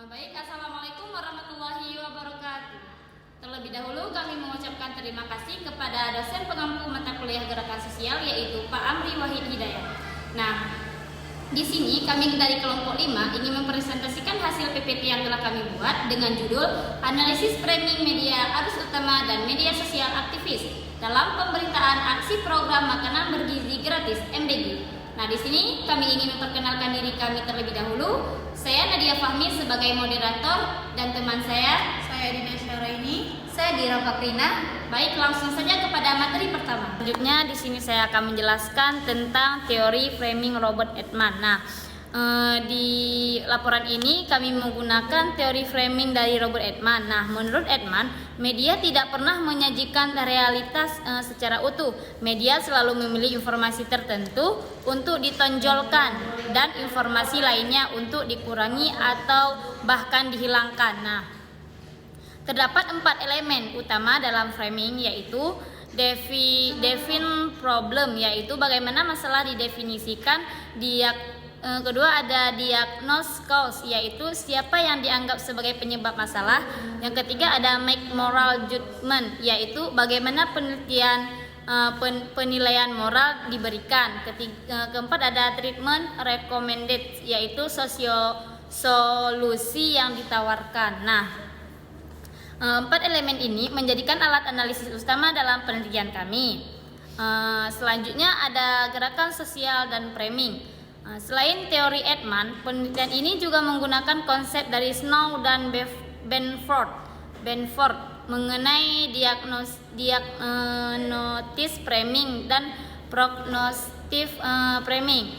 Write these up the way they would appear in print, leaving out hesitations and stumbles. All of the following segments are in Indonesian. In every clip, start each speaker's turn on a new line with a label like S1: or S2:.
S1: Assalamualaikum warahmatullahi wabarakatuh. Terlebih dahulu kami mengucapkan terima kasih kepada dosen pengampu mata kuliah gerakan sosial yaitu Pak Amri Wahid Hidayat. Nah, di sini kami dari kelompok 5 ingin mempresentasikan hasil PPT yang telah kami buat dengan judul Analisis Framing Media Arus Utama dan Media Sosial Aktivis dalam pemberitaan aksi program makanan bergizi gratis MBG. Nah, di sini kami ingin memperkenalkan diri kami terlebih dahulu. Saya Nadia Fahmi sebagai moderator dan teman saya
S2: Dina Syaraini.
S1: Saya Dira Kaprina. Baik, langsung saja kepada materi pertama. Selanjutnya di sini saya akan menjelaskan tentang teori framing Robert Edman. Nah, di laporan ini kami menggunakan teori framing dari Robert Edman. Nah, menurut Edman, media tidak pernah menyajikan realitas secara utuh. Media selalu memilih informasi tertentu untuk ditonjolkan dan informasi lainnya untuk dikurangi atau bahkan dihilangkan. Nah, terdapat 4 elemen utama dalam framing, yaitu define problem, yaitu bagaimana masalah didefinisikan. Kedua ada diagnose cause, yaitu siapa yang dianggap sebagai penyebab masalah. Yang ketiga ada make moral judgment, yaitu bagaimana penilaian moral diberikan. Keempat ada treatment recommended, yaitu solusi yang ditawarkan. Nah, 4 elemen ini menjadikan alat analisis utama dalam penelitian kami. Selanjutnya ada gerakan sosial dan framing. Selain teori Edman, penelitian ini juga menggunakan konsep dari Snow dan Benford mengenai diagnosis framing dan prognostif framing.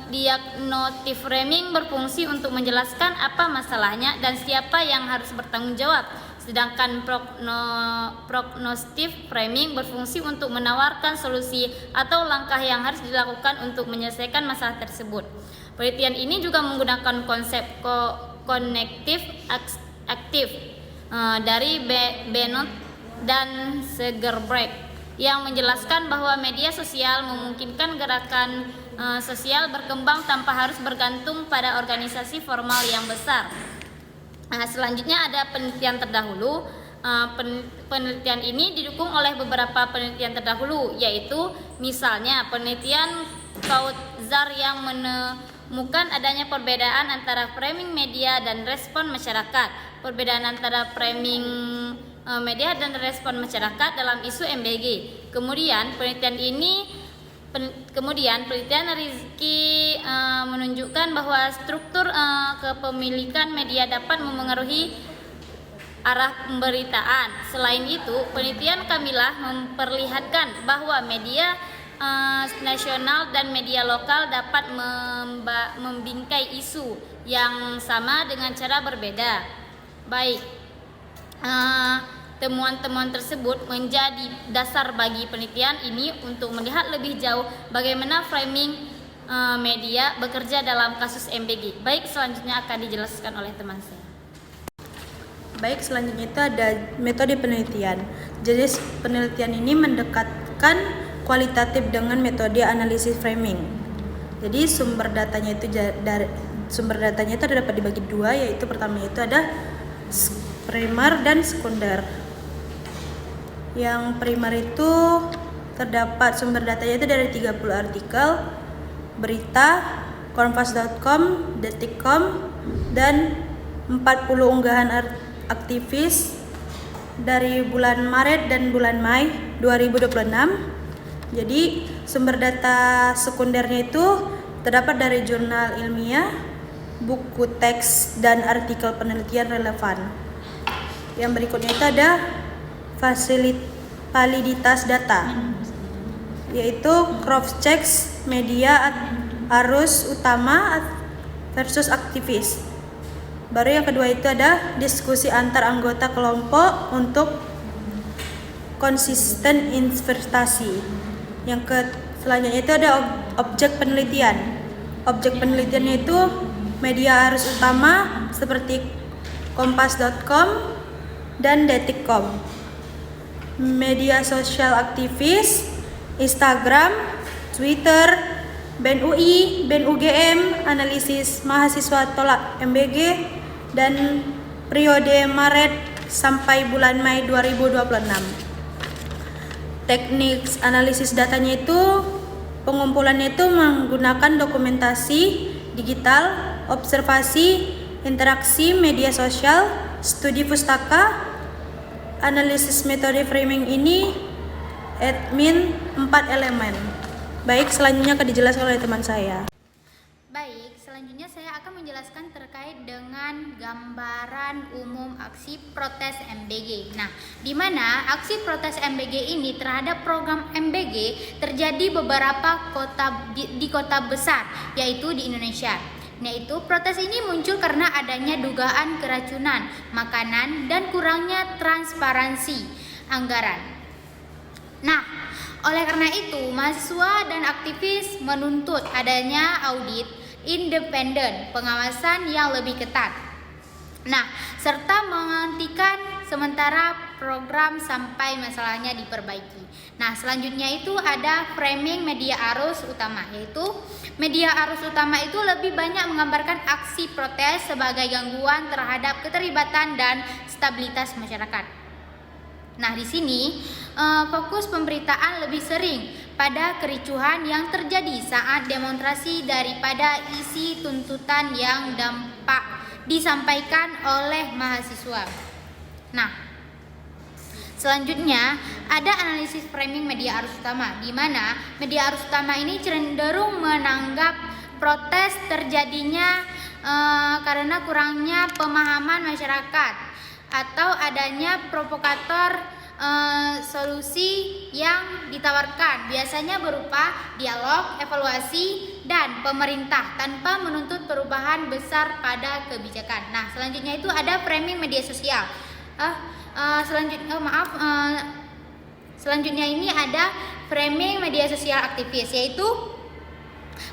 S1: Diagnostic framing berfungsi untuk menjelaskan apa masalahnya dan siapa yang harus bertanggung jawab. Sedangkan prognostif framing berfungsi untuk menawarkan solusi atau langkah yang harus dilakukan untuk menyelesaikan masalah tersebut. Penelitian ini juga menggunakan konsep connective aktif dari Bennett dan Segerbrek yang menjelaskan bahwa media sosial memungkinkan gerakan sosial berkembang tanpa harus bergantung pada organisasi formal yang besar. Nah, selanjutnya ada penelitian terdahulu. Penelitian ini didukung oleh beberapa penelitian terdahulu, yaitu misalnya penelitian Kautzar yang menemukan adanya perbedaan antara framing media dan respon masyarakat. Perbedaan antara framing media dan respon masyarakat dalam isu MBG. Kemudian penelitian Rizky menunjukkan bahwa struktur kepemilikan media dapat memengaruhi arah pemberitaan. Selain itu, penelitian Kamilah memperlihatkan bahwa media nasional dan media lokal dapat membingkai isu yang sama dengan cara berbeda. Baik, temuan-temuan tersebut menjadi dasar bagi penelitian ini untuk melihat lebih jauh bagaimana framing media bekerja dalam kasus MBG. Baik, selanjutnya akan dijelaskan oleh teman saya.
S2: Baik, selanjutnya itu ada metode penelitian. Jadi penelitian ini mendekatkan kualitatif dengan metode analisis framing. Jadi sumber datanya itu dapat dibagi dua, yaitu pertama itu ada primer dan sekunder. Yang primer itu terdapat sumber datanya itu dari 30 artikel, berita, Kompas.com, Detik.com, dan 40 unggahan aktivis dari bulan Maret dan bulan Mei 2026. Jadi sumber data sekundernya itu terdapat dari jurnal ilmiah, buku teks, dan artikel penelitian relevan. Yang berikutnya itu ada validitas data, yaitu cross-check media arus utama versus aktivis. Baru yang kedua itu ada diskusi antar anggota kelompok untuk konsisten investasi. Selanjutnya itu ada objek penelitian. Objek penelitiannya itu media arus utama seperti Kompas.com dan Detik.com. Media sosial aktivis, Instagram, Twitter, BEM UI, BEM UGM, analisis mahasiswa tolak MBG, dan periode Maret sampai bulan Mei 2026. Teknik analisis datanya itu, pengumpulannya itu menggunakan dokumentasi digital, observasi, interaksi media sosial, studi pustaka. Analisis metode framing ini admin 4 elemen. Baik, selanjutnya akan dijelaskan oleh teman saya.
S3: Baik, selanjutnya saya akan menjelaskan terkait dengan gambaran umum aksi protes MBG. Nah, di mana aksi protes MBG ini terhadap program MBG terjadi beberapa di kota besar, yaitu di Indonesia. Yaitu protes ini muncul karena adanya dugaan keracunan makanan dan kurangnya transparansi anggaran. Nah, oleh karena itu, mahasiswa dan aktivis menuntut adanya audit independen, pengawasan yang lebih ketat. Nah, serta menghentikan sementara program sampai masalahnya diperbaiki. Nah, selanjutnya itu ada framing media arus utama, yaitu media arus utama itu lebih banyak menggambarkan aksi protes sebagai gangguan terhadap keterlibatan dan stabilitas masyarakat. Nah, di sini fokus pemberitaan lebih sering pada kericuhan yang terjadi saat demonstrasi daripada isi tuntutan yang disampaikan oleh mahasiswa. Nah, selanjutnya ada analisis framing media arus utama, di mana media arus utama ini cenderung menanggap protes terjadinya karena kurangnya pemahaman masyarakat atau adanya provokator solusi yang ditawarkan, biasanya berupa dialog, evaluasi, dan pemerintah tanpa menuntut perubahan besar pada kebijakan. Nah, selanjutnya itu ada framing media sosial. Selanjutnya ini ada framing media sosial aktivis, yaitu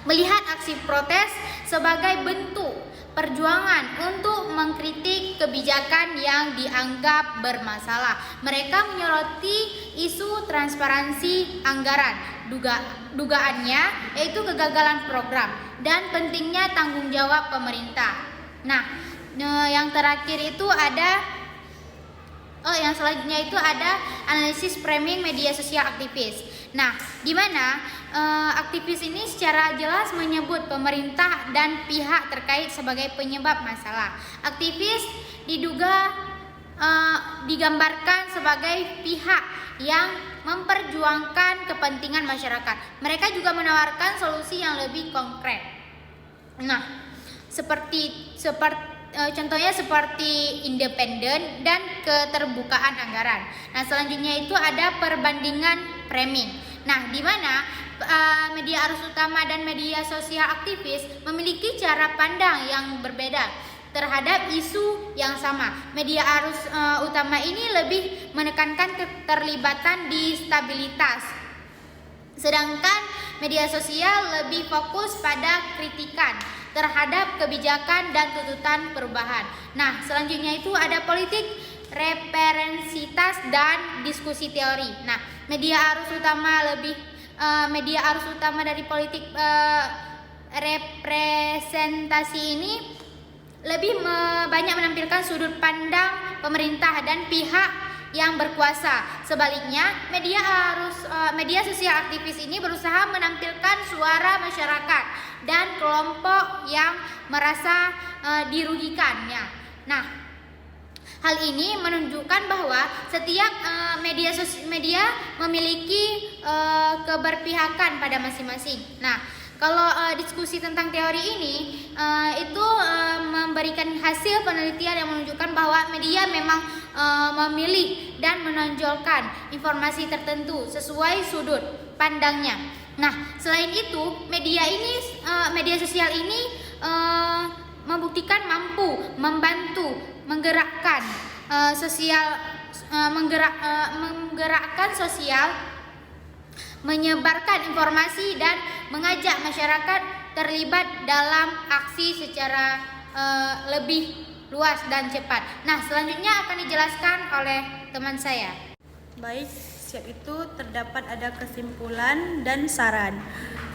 S3: melihat aksi protes sebagai bentuk perjuangan untuk mengkritik kebijakan yang dianggap bermasalah. Mereka menyoroti isu transparansi anggaran, dugaannya yaitu kegagalan program dan pentingnya tanggung jawab pemerintah. Nah, yang terakhir itu ada yang selanjutnya itu ada analisis framing media sosial aktivis. Nah, di mana aktivis ini secara jelas menyebut pemerintah dan pihak terkait sebagai penyebab masalah. Aktivis digambarkan sebagai pihak yang memperjuangkan kepentingan masyarakat. Mereka juga menawarkan solusi yang lebih konkret. Nah, contohnya seperti independen dan keterbukaan anggaran. Nah, selanjutnya itu ada perbandingan framing. Nah, di mana media arus utama dan media sosial aktivis memiliki cara pandang yang berbeda terhadap isu yang sama. Media arus utama ini lebih menekankan keterlibatan di stabilitas, sedangkan media sosial lebih fokus pada kritikan terhadap kebijakan dan tuntutan perubahan. Nah, selanjutnya itu ada politik referensitas dan diskusi teori. Nah, media arus utama dari politik representasi ini lebih banyak menampilkan sudut pandang pemerintah dan pihak yang berkuasa. Sebaliknya, media sosial aktivis ini berusaha menampilkan suara masyarakat dan kelompok yang merasa dirugikannya. Nah, hal ini menunjukkan bahwa setiap media memiliki keberpihakan pada masing-masing. Nah, kalau diskusi tentang teori ini itu memberikan hasil penelitian yang menunjukkan bahwa media memang memilih dan menonjolkan informasi tertentu sesuai sudut pandangnya. Nah, selain itu media sosial ini membuktikan mampu membantu menggerakkan sosial, menyebarkan informasi dan mengajak masyarakat terlibat dalam aksi secara lebih luas dan cepat. Nah, selanjutnya akan dijelaskan oleh teman saya.
S2: Baik, siap itu terdapat ada kesimpulan dan saran.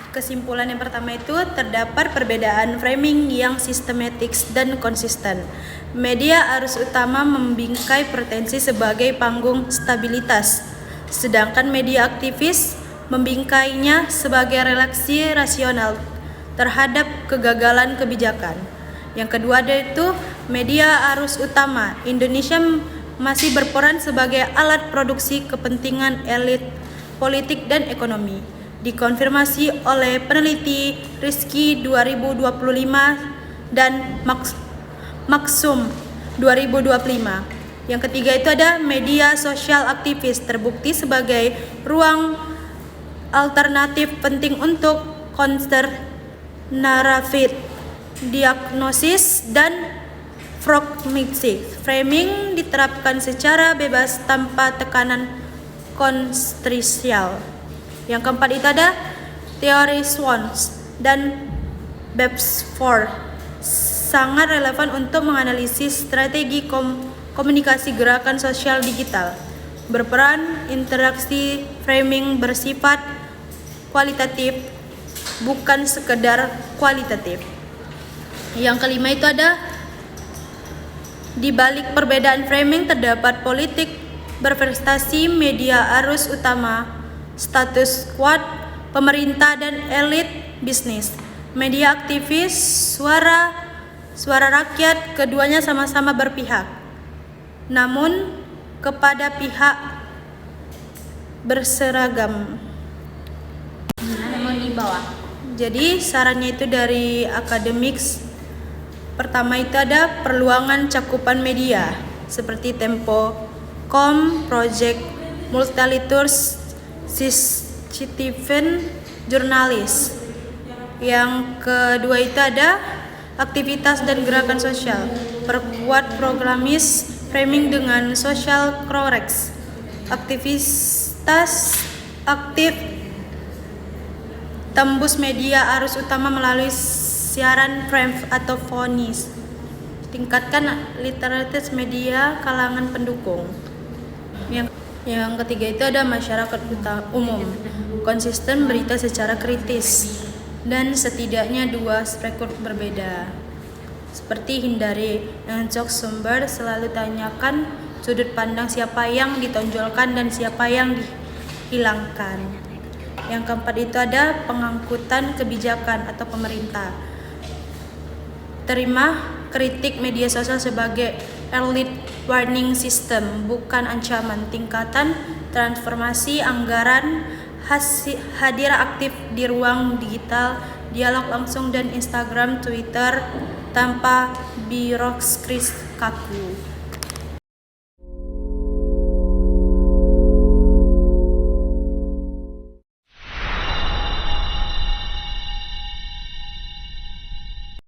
S2: Kesimpulan yang pertama itu terdapat perbedaan framing yang sistematik dan konsisten. Media arus utama membingkai pretensi sebagai panggung stabilitas, sedangkan media aktivis membingkainya sebagai reaksi rasional terhadap kegagalan kebijakan. Yang kedua yaitu media arus utama. Indonesia masih berperan sebagai alat produksi kepentingan elit politik dan ekonomi. Dikonfirmasi oleh peneliti Rizky 2025 dan Maksum 2025. Yang ketiga itu ada media sosial aktivis terbukti sebagai ruang alternatif penting untuk counter narrative, diagnosis dan pragmatic. Framing diterapkan secara bebas tanpa tekanan konstruksial. Yang keempat itu ada teori Swans dan Beresford, sangat relevan untuk menganalisis strategi komunikasi gerakan sosial digital. Berperan interaksi framing bersifat kualitatif, bukan sekedar kualitatif. Yang kelima itu ada di balik perbedaan framing terdapat politik berprestasi, media arus utama, status quo, pemerintah dan elit bisnis. Media aktivis, suara rakyat, keduanya sama-sama berpihak, namun kepada pihak berseragam.
S1: Namun di bawah.
S2: Jadi sarannya itu dari Academics. Pertama itu ada peluangan cakupan media seperti Tempo.com, Project Multiliters, Citizen Jurnalis. Yang kedua itu ada aktivitas dan gerakan sosial. Perkuat programis framing dengan social corrects. Aktivitas aktif tembus media arus utama melalui siaran frame atau fonis. Tingkatkan literalitas media kalangan pendukung. Yang ketiga itu ada masyarakat umum. Konsisten berita secara kritis dan setidaknya 2 perspektif berbeda. Seperti hindari encok sumber, selalu tanyakan sudut pandang siapa yang ditonjolkan dan siapa yang dihilangkan. Yang keempat itu ada pengangkutan kebijakan atau pemerintah. Terima kritik media sosial sebagai early warning system, bukan ancaman. Tingkatan transformasi anggaran, hadir aktif di ruang digital, dialog langsung dan Instagram, Twitter tanpa birokrasi kaku.